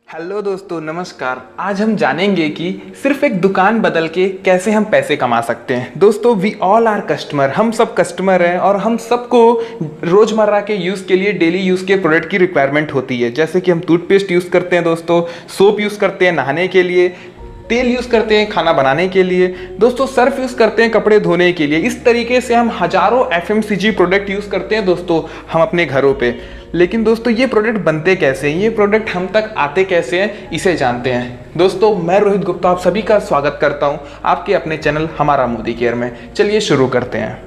Hello दोस्तों, नमस्कार। आज हम जानेंगे कि सिर्फ एक दुकान बदल के कैसे हम पैसे कमा सकते हैं। दोस्तों, वी ऑल आर कस्टमर, हम सब कस्टमर हैं और हम सबको रोज़मर्रा के यूज़ के लिए डेली यूज़ के प्रोडक्ट की रिक्वायरमेंट होती है। जैसे कि हम टूथपेस्ट यूज़ करते हैं दोस्तों, सोप यूज़ करते हैं नहाने के लिए, तेल यूज़ करते हैं खाना बनाने के लिए, दोस्तों सर्फ यूज़ करते हैं कपड़े धोने के लिए। इस तरीके से हम हज़ारों FMCG प्रोडक्ट यूज़ करते हैं दोस्तों हम अपने घरों पे। लेकिन दोस्तों, ये प्रोडक्ट बनते कैसे हैं, ये प्रोडक्ट हम तक आते कैसे हैं, इसे जानते हैं। दोस्तों, मैं रोहित गुप्ता आप सभी का स्वागत करता हूं आपके अपने चैनल हमारा मोदी केयर में। चलिए शुरू करते हैं।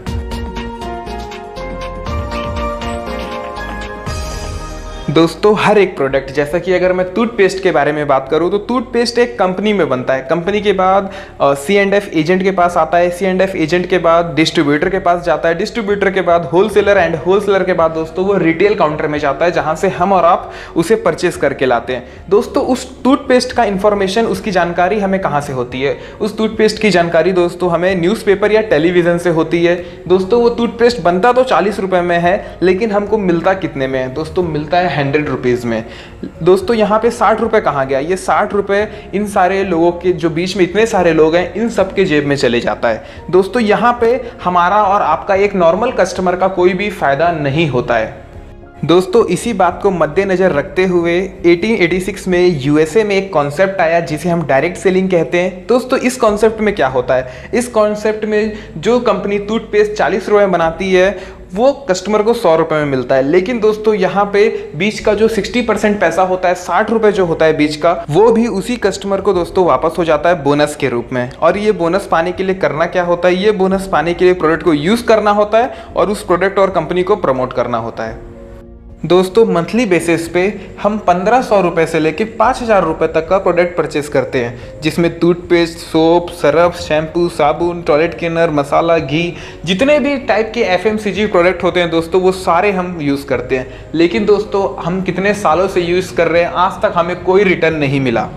दोस्तों, हर एक प्रोडक्ट, जैसा कि अगर मैं टूथपेस्ट के बारे में बात करूं तो टूथपेस्ट एक कंपनी में बनता है। कंपनी के बाद C&F एजेंट के पास आता है, C&F एजेंट के बाद डिस्ट्रीब्यूटर के पास जाता है, डिस्ट्रीब्यूटर के बाद होलसेलर एंड होलसेलर के बाद दोस्तों वो रिटेल काउंटर में जाता है, जहां से हम और आप उसे परचेस करके लाते हैं। दोस्तों, उस टूथपेस्ट का इंफॉर्मेशन, उसकी जानकारी हमें कहाँ से होती है? उस टूथपेस्ट की जानकारी दोस्तों हमें न्यूज़पेपर या टेलीविज़न से होती है। दोस्तों, वो टूथपेस्ट बनता तो 40 रुपये में है, लेकिन हमको मिलता कितने में है? दोस्तों, मिलता है 100 रुपीज़ में। दोस्तों, यहाँ पे 60 रुपये कहाँ गया? ये 60 रुपये इन सारे लोगों के जो बीच में इतने सारे लोग हैं, इन सब के जेब में चले जाता है। दोस्तों, यहाँ पे हमारा और आपका एक नॉर्मल कस्टमर का कोई भी फायदा नहीं होता है। दोस्तों, इसी बात को मद्देनज़र रखते हुए 1886 में USA में एक कॉन्सेप्ट आया जिसे हम डायरेक्ट सेलिंग कहते हैं। दोस्तों, इस कॉन्सेप्ट में क्या होता है? इस कॉन्सेप्ट में जो कंपनी टूथपेस्ट 40 रुपये में बनाती है वो कस्टमर को 100 रुपये में मिलता है। लेकिन दोस्तों, यहाँ पे बीच का जो 60% पैसा होता है, 60 रुपये जो होता है बीच का, वो भी उसी कस्टमर को दोस्तों वापस हो जाता है बोनस के रूप में। और ये बोनस पाने के लिए करना क्या होता है? ये बोनस पाने के लिए प्रोडक्ट को यूज़ करना होता है और उस प्रोडक्ट और कंपनी को प्रमोट करना होता है। दोस्तों, मंथली बेसिस पे हम 1500 रुपये से लेकर 5000 रुपये तक का प्रोडक्ट परचेस करते हैं, जिसमें टूथपेस्ट, सोप, सरफ, शैम्पू, साबुन, टॉयलेट क्लीनर, मसाला, घी, जितने भी टाइप के FMCG प्रोडक्ट होते हैं दोस्तों, वो सारे हम यूज़ करते हैं। लेकिन दोस्तों, हम कितने सालों से यूज़ कर रहे हैं, आज तक हमें कोई रिटर्न नहीं मिला।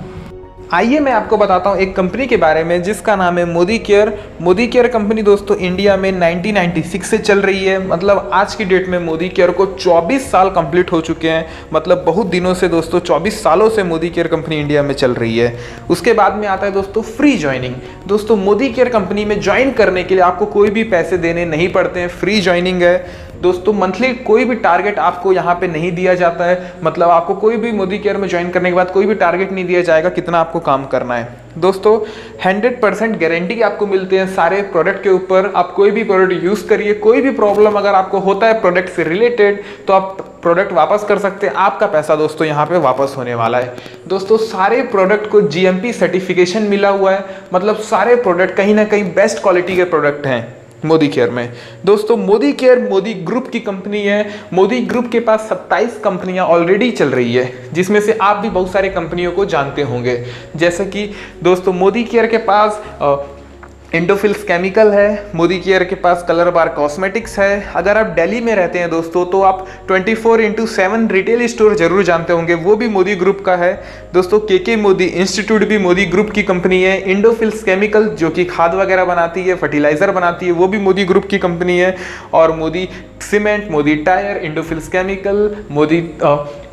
आइए मैं आपको बताता हूँ एक कंपनी के बारे में जिसका नाम है Modi care. Modi care company दोस्तों इंडिया में 1996 से चल रही है। मतलब आज की डेट में मोदी केयर को 24 साल कंप्लीट हो चुके हैं। मतलब बहुत दिनों से दोस्तों, 24 सालों से मोदी केयर कंपनी इंडिया में चल रही है। उसके बाद में आता है दोस्तों फ्री ज्वाइनिंग। दोस्तों, मोदी केयर कंपनी में ज्वाइन करने के लिए आपको कोई भी पैसे देने नहीं पड़ते हैं, फ्री ज्वाइनिंग है। दोस्तों, मंथली कोई भी टारगेट आपको यहाँ पे नहीं दिया जाता है। मतलब आपको कोई भी मोदी केयर में ज्वाइन करने के बाद कोई भी टारगेट नहीं दिया जाएगा कितना आपको काम करना है। दोस्तों, 100% गारंटी आपको मिलते हैं सारे प्रोडक्ट के ऊपर। आप कोई भी प्रोडक्ट यूज़ करिए, कोई भी प्रॉब्लम अगर आपको होता है प्रोडक्ट से रिलेटेड तो आप प्रोडक्ट वापस कर सकते हैं। आपका पैसा दोस्तों यहाँ पे वापस होने वाला है। दोस्तों, सारे प्रोडक्ट को GMP सर्टिफिकेशन मिला हुआ है। मतलब सारे प्रोडक्ट कहीं ना कहीं बेस्ट क्वालिटी के प्रोडक्ट हैं मोदी केयर में। दोस्तों, मोदी केयर मोदी ग्रुप की कंपनी है। मोदी ग्रुप के पास 27 कंपनियां ऑलरेडी चल रही है, जिसमें से आप भी बहुत सारे कंपनियों को जानते होंगे। जैसे कि दोस्तों, मोदी केयर के पास इंडोफिल्स केमिकल है, मोदी केयर के पास कलर बार कॉस्मेटिक्स है। अगर आप दिल्ली में रहते हैं दोस्तों तो आप 24/7 रिटेल स्टोर जरूर जानते होंगे, वो भी मोदी ग्रुप का है। दोस्तों, KK मोदी इंस्टीट्यूट भी मोदी ग्रुप की कंपनी है। इंडोफिल्स केमिकल जो कि खाद वगैरह बनाती है, फर्टिलाइजर बनाती है, वो भी मोदी ग्रुप की कंपनी है। और Modi cement, Modi tyre, Indofils chemical, Modi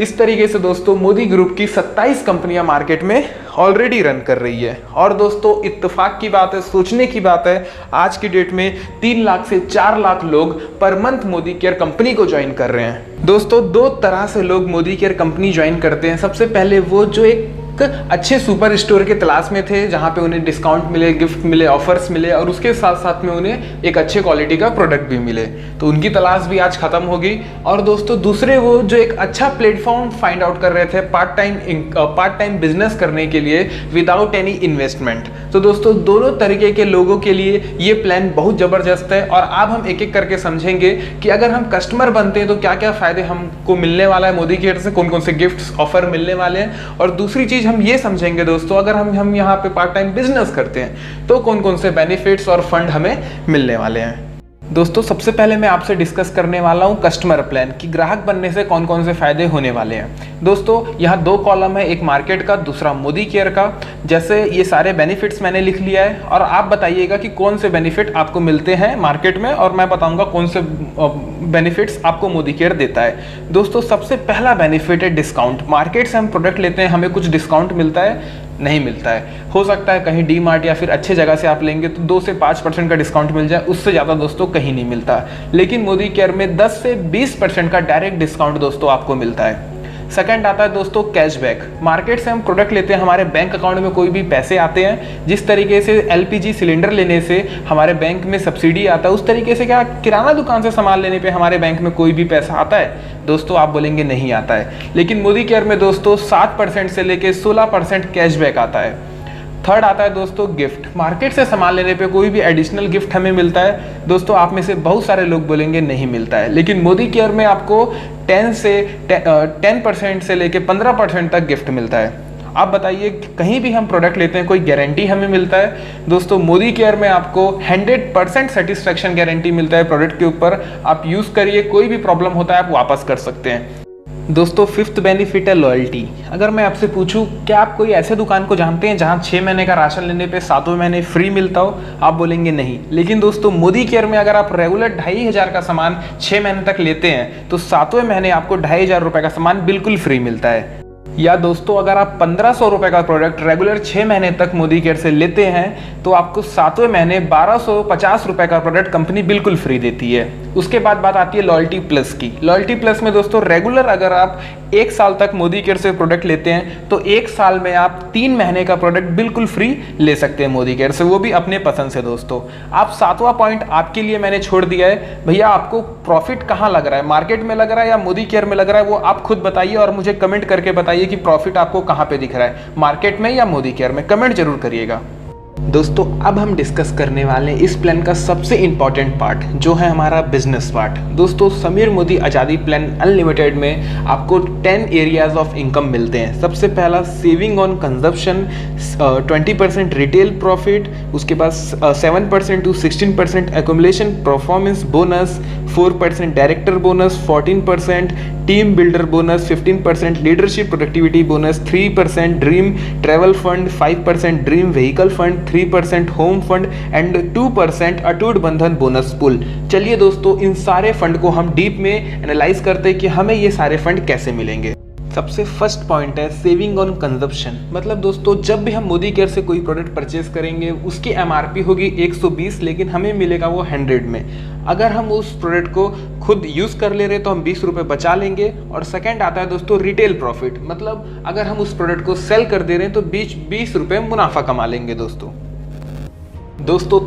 इस तरीके से दोस्तों मोदी ग्रुप की 27 कंपनियां मार्केट में ऑलरेडी रन कर रही है। और दोस्तों, इत्तेफाक की बात है, सोचने की बात है, आज की डेट में 3 लाख से 4 लाख लोग per month Modi care company को ज्वाइन कर रहे हैं। दोस्तों, 2 तरह से लोग मोदी केयर कंपनी ज्वाइन करते हैं। सबसे पहले वो जो एक अच्छे सुपर स्टोर के तलाश में थे, जहां पे उन्हें डिस्काउंट मिले, गिफ्ट मिले, ऑफर्स मिले और उसके साथ साथ में उन्हें एक अच्छे क्वालिटी का प्रोडक्ट भी मिले, तो उनकी तलाश भी आज खत्म होगी। और दोस्तों, दूसरे वो जो एक अच्छा प्लेटफॉर्म फाइंड आउट कर रहे थे पार्ट टाइम बिजनेस करने के लिए विदाउट एनी इन्वेस्टमेंट। तो दोस्तों, दोनों तरीके के लोगों के लिए ये प्लान बहुत ज़बरदस्त है। और अब हम एक एक करके समझेंगे कि अगर हम कस्टमर बनते हैं तो क्या क्या फ़ायदे हमको मिलने वाला है मोदी केयर से, कौन कौन से गिफ्ट्स ऑफर मिलने वाले हैं। और दूसरी चीज़ हम ये समझेंगे दोस्तों, अगर हम यहाँ पे पार्ट टाइम बिजनेस करते हैं तो कौन कौन से बेनिफिट्स और फंड हमें मिलने वाले हैं। दोस्तों सबसे पहले मैं आपसे डिस्कस करने वाला हूं कस्टमर प्लान कि ग्राहक बनने से कौन कौन से फायदे होने वाले हैं। दोस्तों यहाँ दो कॉलम है, एक मार्केट का, दूसरा मोदी केयर का। जैसे ये सारे बेनिफिट्स मैंने लिख लिया है और आप बताइएगा कि कौन से बेनिफिट आपको मिलते हैं मार्केट में और मैं बताऊंगा कौन से बेनिफिट्स आपको मोदी केयर देता है। दोस्तों सबसे पहला बेनिफिट है डिस्काउंट। मार्केट से हम प्रोडक्ट लेते हैं, हमें कुछ डिस्काउंट मिलता है? नहीं मिलता है। हो सकता है कहीं डी मार्ट या फिर अच्छे जगह से आप लेंगे तो 2 से 5% का डिस्काउंट मिल जाए, उससे ज़्यादा दोस्तों कहीं नहीं मिलता। लेकिन मोदी केयर में 10 से 20% का डायरेक्ट डिस्काउंट दोस्तों आपको मिलता है। सेकंड आता है दोस्तों कैशबैक। मार्केट से हम प्रोडक्ट लेते हैं, हमारे बैंक अकाउंट में कोई भी पैसे आते हैं। जिस तरीके से एलपीजी सिलेंडर लेने से हमारे बैंक में सब्सिडी आता है, उस तरीके से क्या किराना दुकान से सामान लेने पे हमारे बैंक में कोई भी पैसा आता है? दोस्तों आप बोलेंगे नहीं आता है। लेकिन मोदी केयर में दोस्तों 7% से लेके 16% कैशबैक आता है। थर्ड आता है दोस्तों गिफ्ट। मार्केट से सामान लेने पे कोई भी एडिशनल गिफ्ट हमें मिलता है? दोस्तों आप में से बहुत सारे लोग बोलेंगे नहीं मिलता है। लेकिन मोदी केयर में आपको 10% से लेके 15% तक गिफ्ट मिलता है। आप बताइए कहीं भी हम प्रोडक्ट लेते हैं कोई गारंटी हमें मिलता है? दोस्तों मोदी केयर में आपको 100% सेटिस्फैक्शन गारंटी मिलता है प्रोडक्ट के ऊपर। आप यूज़ करिए, कोई भी प्रॉब्लम होता है आप वापस कर सकते हैं। दोस्तों फिफ्थ बेनिफिट है लॉयल्टी। अगर मैं आपसे पूछूं क्या आप कोई ऐसे दुकान को जानते हैं जहां 6 महीने का राशन लेने पे 7वें महीने फ्री मिलता हो? आप बोलेंगे नहीं। लेकिन दोस्तों मोदी केयर में अगर आप रेगुलर 2500 का सामान 6 महीने तक लेते हैं तो 7वें महीने आपको 2500 रुपये का सामान बिल्कुल फ्री मिलता है। या दोस्तों अगर आप 1500 रुपये का प्रोडक्ट रेगुलर 6 महीने तक मोदी केयर से लेते हैं तो आपको 7वें महीने 1250 रुपये का प्रोडक्ट कंपनी बिल्कुल फ्री देती है। उसके बाद बात आती है लॉयल्टी प्लस की। लॉयल्टी प्लस में दोस्तों रेगुलर अगर आप 1 साल तक मोदी केयर से प्रोडक्ट लेते हैं तो 1 साल में आप 3 महीने का प्रोडक्ट बिल्कुल फ्री ले सकते हैं मोदी केयर से, वो भी अपने पसंद से। दोस्तों आप 7वां पॉइंट आपके लिए मैंने छोड़ दिया है। भैया आपको प्रॉफिट कहाँ लग रहा है, मार्केट में लग रहा है या मोदी केयर में लग रहा है, वो आप खुद बताइए और मुझे कमेंट करके बताइए कि प्रॉफिट आपको कहाँ पे दिख रहा है, मार्केट में या मोदी केयर में। कमेंट जरूर करिएगा। दोस्तों अब हम डिस्कस करने वाले हैं इस प्लान का सबसे इंपॉर्टेंट पार्ट जो है हमारा बिजनेस पार्ट। दोस्तों समीर मोदी आज़ादी प्लान अनलिमिटेड में आपको 10 एरियाज ऑफ इनकम मिलते हैं। सबसे पहला saving on consumption, 20% retail profit, उसके बाद 7% to 16% accumulation performance bonus, 4% director bonus, 14% team builder bonus, 15% leadership productivity bonus, 3% dream travel fund, 5% dream vehicle fund, 3% home fund and 2% अटूट बंधन बोनस पूल। चलिए दोस्तों इन सारे फंड को हम डीप में एनालाइज करते हैं कि हमें ये सारे फंड कैसे मिलेंगे। सबसे फर्स्ट पॉइंट है सेविंग ऑन कंजप्शन। मतलब दोस्तों जब भी हम मोदी केयर से कोई प्रोडक्ट परचेज करेंगे उसकी एमआरपी होगी 120 लेकिन हमें मिलेगा वो 100 में। अगर हम उस प्रोडक्ट को खुद यूज़ कर ले रहे तो हम 20 रुपये बचा लेंगे। और सेकंड आता है दोस्तों रिटेल प्रॉफिट। मतलब अगर हम उस प्रोडक्ट को सेल कर दे रहे हैं तो 20 रुपये मुनाफा कमा लेंगे। दोस्तों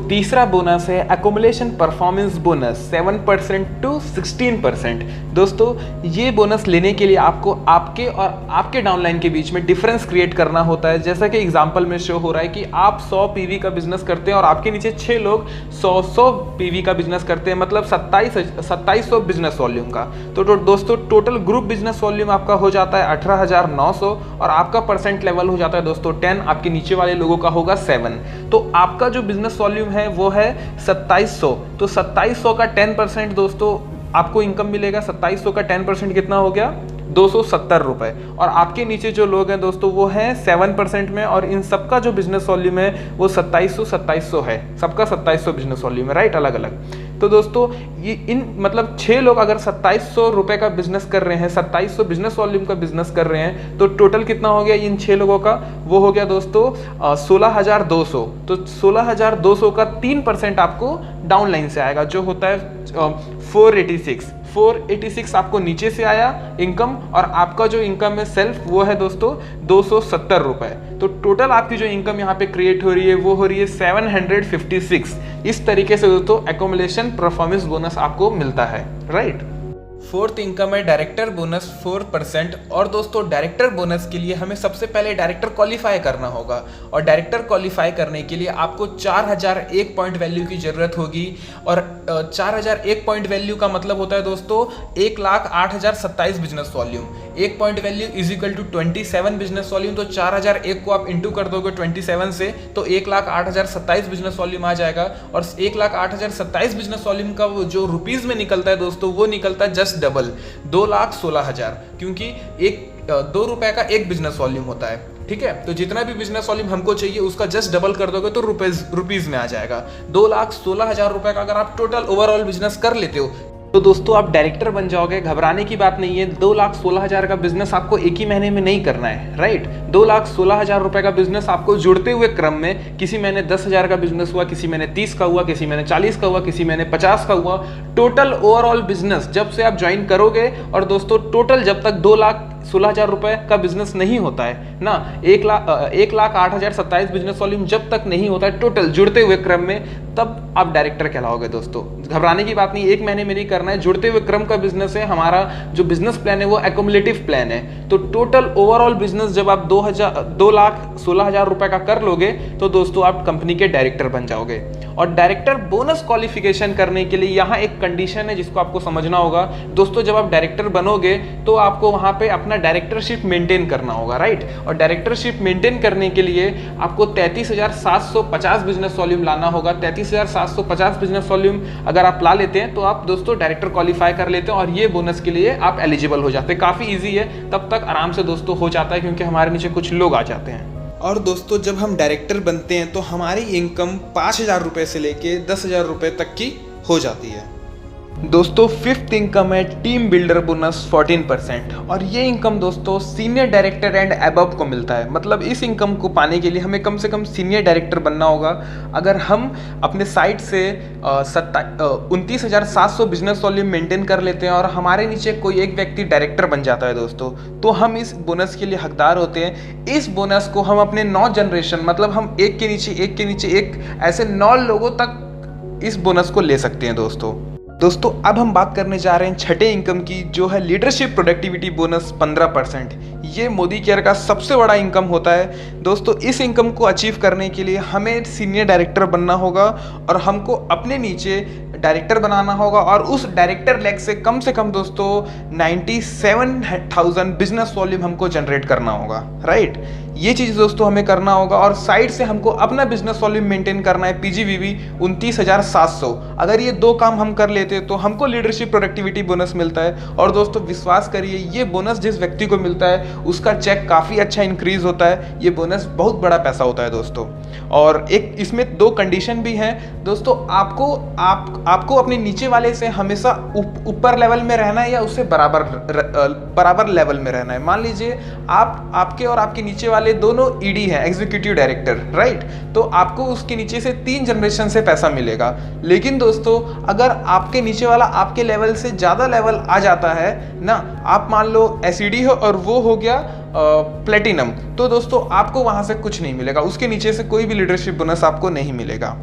तीसरा बोनस है एक्युमुलेशन परफॉर्मेंस बोनस, 7% to 16%। दोस्तों ये बोनस लेने के लिए आपको आपके और आपके डाउनलाइन के बीच में डिफरेंस क्रिएट करना होता है। जैसा कि एग्जांपल में शो हो रहा है कि आप 100 पीवी का बिजनेस करते हैं और आपके नीचे 6 लोग 100 पीवी का बिजनेस करते हैं, मतलब 2700 बिजनेस वॉल्यूम का। तो दोस्तों टोटल ग्रुप बिजनेस वॉल्यूम आपका हो जाता है 18,900 और आपका परसेंट लेवल हो जाता है दोस्तों 10, आपके नीचे वाले लोगों का होगा 7। तो आपका जो बिजनेस वॉल्यूम है वो है 2700। तो 2700 का 10% दोस्तों आपको इनकम मिलेगा। 2700 का 10% कितना हो गया? 270 रुपये। और आपके नीचे जो लोग हैं दोस्तों वो हैं 7% में और इन सबका जो बिजनेस वॉल्यूम है वो 2700 है। सबका 2700 बिजनेस वॉल्यूम है, राइट, अलग अलग। तो दोस्तों ये इन मतलब 6 लोग अगर 2700 रुपये का बिजनेस कर रहे हैं, 2700 बिजनेस वॉल्यूम का बिजनेस कर रहे हैं तो टोटल कितना हो गया इन 6 लोगों का? वो हो गया दोस्तों 16,200। तो 16,200 का 3% आपको डाउनलाइन से आएगा जो होता है 486 आपको नीचे से आया इनकम। और आपका जो इनकम है सेल्फ वो है दोस्तों 270 रुपये। तो टोटल आपकी जो इनकम यहाँ पे क्रिएट हो रही है वो हो रही है 756। इस तरीके से दोस्तों एक्युमुलेशन परफॉर्मेंस बोनस आपको मिलता है, राइट। फोर्थ इनकम है डायरेक्टर बोनस 4%। और दोस्तों डायरेक्टर बोनस के लिए हमें सबसे पहले डायरेक्टर क्वालिफाई करना होगा और डायरेक्टर क्वालिफाई करने के लिए आपको 4001 पॉइंट वैल्यू की ज़रूरत होगी। और 4001 पॉइंट वैल्यू का मतलब होता है दोस्तों 1,08,027 बिजनेस वॉल्यूम। एक point value is equal to 27 business volume. तो 4001 को आप इंटू कर दोगे 27 से तो 1,08,027 बिजनेस वॉल्यूम आ जाएगा। और 1,08,027 बिजनेस वॉल्यूम का वो जो रुपीज़ में निकलता है दोस्तों, वो निकलता है जस्ट डबल, 2,16,000, क्योंकि 2 रुपए का एक बिजनेस वॉल्यूम होता है। ठीक है, तो जितना भी बिजनेस वॉल्यूम हमको चाहिए उसका जस्ट डबल कर दोगे तो रुपीज में आ जाएगा। 2,16,000 रुपए का अगर आप टोटल ओवरऑल बिजनेस कर लेते हो तो दोस्तों आप डायरेक्टर बन जाओगे। घबराने की बात नहीं है। 2,16,000 का बिजनेस आपको एक ही महीने में नहीं करना है, राइट। 2,16,000 रुपए का बिजनेस आपको जुड़ते हुए क्रम में, किसी महीने 10,000 का बिजनेस हुआ, किसी महीने 30 का हुआ, किसी महीने 40 का हुआ, किसी महीने 50 का हुआ, टोटल ओवरऑल बिजनेस जब से आप ज्वाइन करोगे, और दोस्तों टोटल जब तक 2,16,000 रुपए का बिजनेस नहीं होता है ना, 1,08,027 बिजनेस वॉल्यूम जब तक नहीं होता है टोटल जुड़ते हुए क्रम में, तब आप डायरेक्टर कहलाओगे दोस्तों। घबराने की बात नहीं, एक महीने में नहीं करना है, जुड़ते हुए क्रम का बिजनेस है। हमारा जो बिजनेस प्लान है वो एक्युमुलेटिव प्लान है। तो टोटल ओवरऑल बिजनेस जब आप 2,16,000 रुपए का कर लोगे तो दोस्तों आप कंपनी के डायरेक्टर बन जाओगे। और डायरेक्टर बोनस क्वालिफिकेशन करने के लिए यहाँ एक कंडीशन है जिसको आपको समझना होगा दोस्तों। जब आप डायरेक्टर बनोगे तो आपको वहाँ पे अपना डायरेक्टरशिप मेंटेन करना होगा, राइट। और डायरेक्टरशिप मेंटेन करने के लिए आपको 33,750 बिजनेस वॉल्यूम लाना होगा। 33,750 बिजनेस वॉल्यूम अगर आप ला लेते हैं तो आप दोस्तों डायरेक्टर क्वालिफाई कर लेते हैं और ये बोनस के लिए आप एलिजिबल हो जाते हैं। काफ़ी ईजी है, तब तक आराम से दोस्तों हो जाता है क्योंकि हमारे नीचे कुछ लोग आ जाते हैं। और दोस्तों जब हम डायरेक्टर बनते हैं तो हमारी इनकम 5,000 रुपये से लेके 10,000 रुपये तक की हो जाती है। दोस्तों फिफ्थ इनकम है टीम बिल्डर बोनस 14%। और ये इनकम दोस्तों सीनियर डायरेक्टर एंड अबव को मिलता है। मतलब इस इनकम को पाने के लिए हमें कम से कम सीनियर डायरेक्टर बनना होगा। अगर हम अपने साइट से 29,700 बिजनेस वॉल्यूम मेंटेन कर लेते हैं और हमारे नीचे कोई एक व्यक्ति डायरेक्टर बन जाता है दोस्तों, तो हम इस बोनस के लिए हकदार होते हैं। इस बोनस को हम अपने 9 जनरेशन, मतलब हम एक के नीचे एक के नीचे एक, ऐसे 9 लोगों तक इस बोनस को ले सकते हैं दोस्तों अब हम बात करने जा रहे हैं छठे इनकम की, जो है लीडरशिप प्रोडक्टिविटी बोनस 15%। ये मोदी केयर का सबसे बड़ा इनकम होता है दोस्तों। इस इनकम को अचीव करने के लिए हमें सीनियर डायरेक्टर बनना होगा और हमको अपने नीचे डायरेक्टर बनाना होगा और उस डायरेक्टर लेग से कम दोस्तों 97,000 बिजनेस वॉल्यूम हमको जनरेट करना होगा, राइट। ये चीज़ दोस्तों हमें करना होगा और साइड से हमको अपना बिजनेस वॉल्यूम मेंटेन करना है, PGVB 29,700। अगर ये 2 काम हम कर लेते हैं तो हमको लीडरशिप प्रोडक्टिविटी बोनस मिलता है। और दोस्तों विश्वास करिए, ये बोनस जिस व्यक्ति को मिलता है उसका चेक काफ़ी अच्छा इंक्रीज होता है। ये बोनस बहुत बड़ा पैसा होता है दोस्तों। और एक इसमें 2 कंडीशन भी हैं दोस्तों। आपको अपने नीचे वाले से हमेशा ऊपर लेवल में रहना है या उससे बराबर लेवल में रहना है। मान लीजिए आपके और आपके नीचे वाले दोनों ED हैं, एग्जीक्यूटिव डायरेक्टर, राइट। तो आपको उसके नीचे से 3 जनरेशन से पैसा मिलेगा। लेकिन दोस्तों अगर आपके नीचे वाला आपके लेवल से ज़्यादा लेवल आ जाता है ना, आप मान लो SED हो और वो हो गया प्लेटिनम, तो दोस्तों आपको वहाँ से कुछ नहीं मिलेगा, उसके नीचे से कोई भी लीडरशिप बोनस आपको नहीं मिलेगा।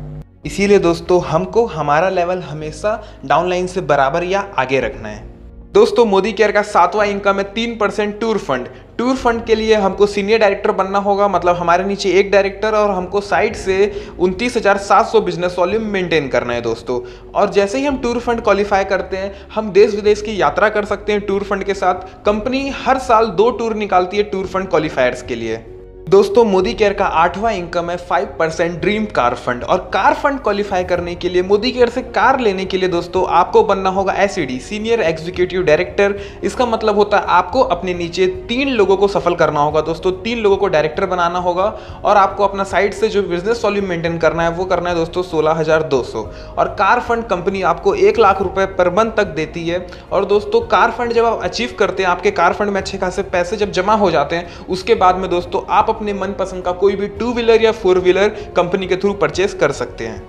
इसीलिए दोस्तों हमको हमारा लेवल हमेशा डाउनलाइन से बराबर या आगे रखना है। दोस्तों मोदी केयर का 7वां इनकम है 3% टूर फंड। टूर फंड के लिए हमको सीनियर डायरेक्टर बनना होगा, मतलब हमारे नीचे एक डायरेक्टर, और हमको साइड से 29,700 बिजनेस वॉल्यूम मेंटेन करना है दोस्तों। और जैसे ही हम टूर फंड क्वालिफाई करते हैं हम देश विदेश की यात्रा कर सकते हैं टूर फंड के साथ। कंपनी हर साल 2 टूर निकालती है टूर फंड क्वालिफायर्स के लिए। दोस्तों मोदी केयर का 8वां इनकम है 5% ड्रीम कार फंड। और कार फंड क्वालिफाई करने के लिए, मोदी केयर से कार लेने के लिए दोस्तों आपको बनना होगा SED, सीनियर एग्जीक्यूटिव डायरेक्टर। इसका मतलब होता है आपको अपने नीचे 3 लोगों को सफल करना होगा दोस्तों। 3 लोगों को डायरेक्टर बनाना होगा और आपको अपना साइड से जो बिजनेस वॉल्यूम मेंटेन करना है वो करना है दोस्तों 16,200। और कार फंड कंपनी आपको 1 लाख रुपए पर मंथ तक देती है। और दोस्तों कार फंड जब आप अचीव करते हैं, आपके कार फंड में अच्छे खासे पैसे जब जमा हो जाते हैं, उसके बाद में दोस्तों आप अपने मनपसंद का कोई भी 2 व्हीलर या 4 व्हीलर कंपनी के थ्रू परचेस कर सकते हैं।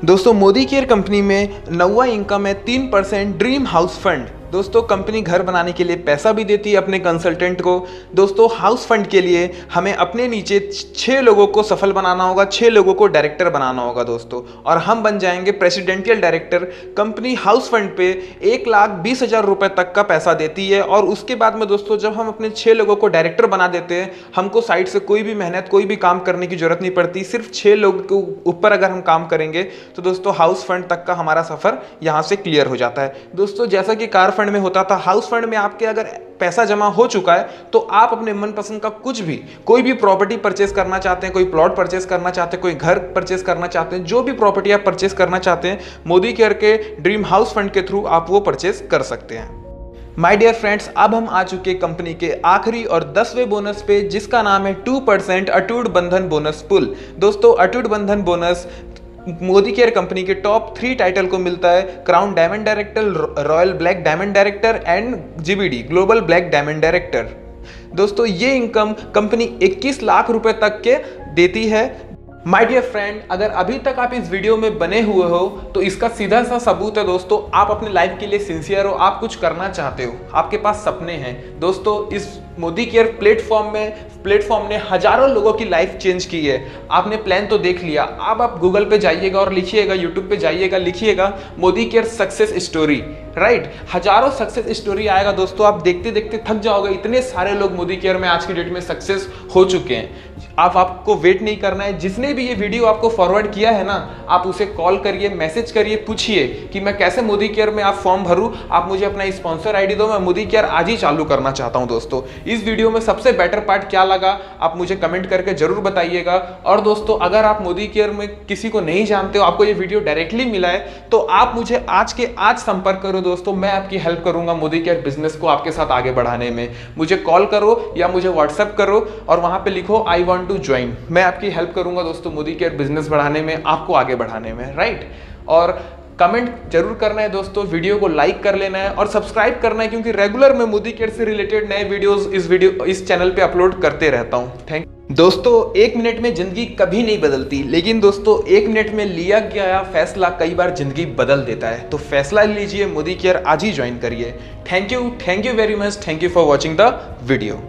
दोस्तों मोदी केयर कंपनी में 9वां इनकम है 3% ड्रीम हाउस फंड। दोस्तों कंपनी घर बनाने के लिए पैसा भी देती है अपने कंसल्टेंट को। दोस्तों हाउस फंड के लिए हमें अपने नीचे 6 लोगों को सफल बनाना होगा, 6 लोगों को डायरेक्टर बनाना होगा दोस्तों, और हम बन जाएंगे presidential director. Company house fund पे 1,20,000 रुपए तक का पैसा देती है। और उसके बाद में दोस्तों जब हम अपने 6 लोगों को डायरेक्टर बना देते हैं, हमको साइड से कोई भी मेहनत, कोई भी काम करने की जरूरत नहीं पड़ती। सिर्फ 6 लोग के ऊपर अगर हम काम करेंगे तो दोस्तों हाउस फंड तक का हमारा सफर यहाँ से क्लियर हो जाता है। दोस्तों जैसा कि कार फंड में होता था। हाउस फंड में आपके अगर पैसा जमा हो चुका है तो आप अपने मनपसंद का कुछ भी, कोई भी प्रॉपर्टी परचेस करना चाहते हैं, कोई प्लॉट परचेस करना चाहते हैं, कोई घर परचेस करना चाहते हैं, जो भी प्रॉपर्टी आप परचेस करना चाहते हैं, मोदी केयर के ड्रीम हाउस फंड के थ्रू आप वो परचेस कर सकते हैं। माय डियर फ्रेंड्स, अब हम आ चुके कंपनी के आखिरी और 10वें बोनस पे, जिसका नाम है 2% अटूट बंधन बोनस पुल। दोस्तों, अटूट बंधन बोनस मोदी केयर कंपनी के टॉप 3 टाइटल को मिलता है, crown diamond director, royal black diamond director and GBD global black diamond director. दोस्तों, ये इनकम कंपनी 21 लाख रुपए तक के देती है। माय डियर फ्रेंड, अगर अभी तक आप इस वीडियो में बने हुए हो तो इसका सीधा सा सबूत है दोस्तों, आप अपने लाइफ के लिए सिंसियर हो, आप कुछ करना चाहते हो, आपके पास सपने हैं। दोस्तों, इस मोदी केयर प्लेटफॉर्म ने हजारों लोगों की लाइफ चेंज की है। आपने प्लान तो देख लिया, अब आप गूगल पे जाइएगा और लिखिएगा, यूट्यूब पे जाइएगा, लिखिएगा Modi care success story, right. हजारों सक्सेस स्टोरी आएगा दोस्तों, आप देखते देखते थक जाओगे, इतने सारे लोग मोदी केयर में आज की डेट में सक्सेस हो चुके हैं। आपको वेट नहीं करना है। जिसने भी ये वीडियो आपको फॉरवर्ड किया है ना, आप उसे कॉल करिए, मैसेज करिए, पूछिए कि मैं कैसे मोदी केयर में आप फॉर्म भरूं, आप मुझे अपना स्पॉन्सर आईडी दो, मैं मोदी केयर आज ही चालू करना चाहता हूं। दोस्तों, इस वीडियो में सबसे बेटर पार्ट क्या लगा आप मुझे कमेंट करके जरूर बताइएगा। और दोस्तों, अगर आप मोदी केयर में किसी को नहीं जानते हो, आपको ये वीडियो डायरेक्टली मिला है, तो आप मुझे आज के आज संपर्क करो दोस्तों, मैं आपकी हेल्प करूंगा मोदी केयर बिजनेस को आपके साथ आगे बढ़ाने में। मुझे कॉल करो या मुझे व्हाट्सएप करो और वहां पे लिखो आई वांट टू ज्वाइन, मैं आपकी हेल्प करूंगा दोस्तों मोदी केयर बिजनेस बढ़ाने में, आपको आगे बढ़ाने में, राइट। और कमेंट जरूर करना है दोस्तों, वीडियो को लाइक कर लेना है और सब्सक्राइब करना है, क्योंकि रेगुलर मैं मोदी केयर से रिलेटेड नए वीडियोस इस चैनल पे अपलोड करते रहता हूं। थैंक दोस्तों, 1 मिनट में जिंदगी कभी नहीं बदलती, लेकिन दोस्तों 1 मिनट में लिया गया फैसला कई बार जिंदगी बदल देता है। तो फैसला लीजिए, मोदी केयर आज ही ज्वाइन करिए। Thank you very much, thank you for watching the video.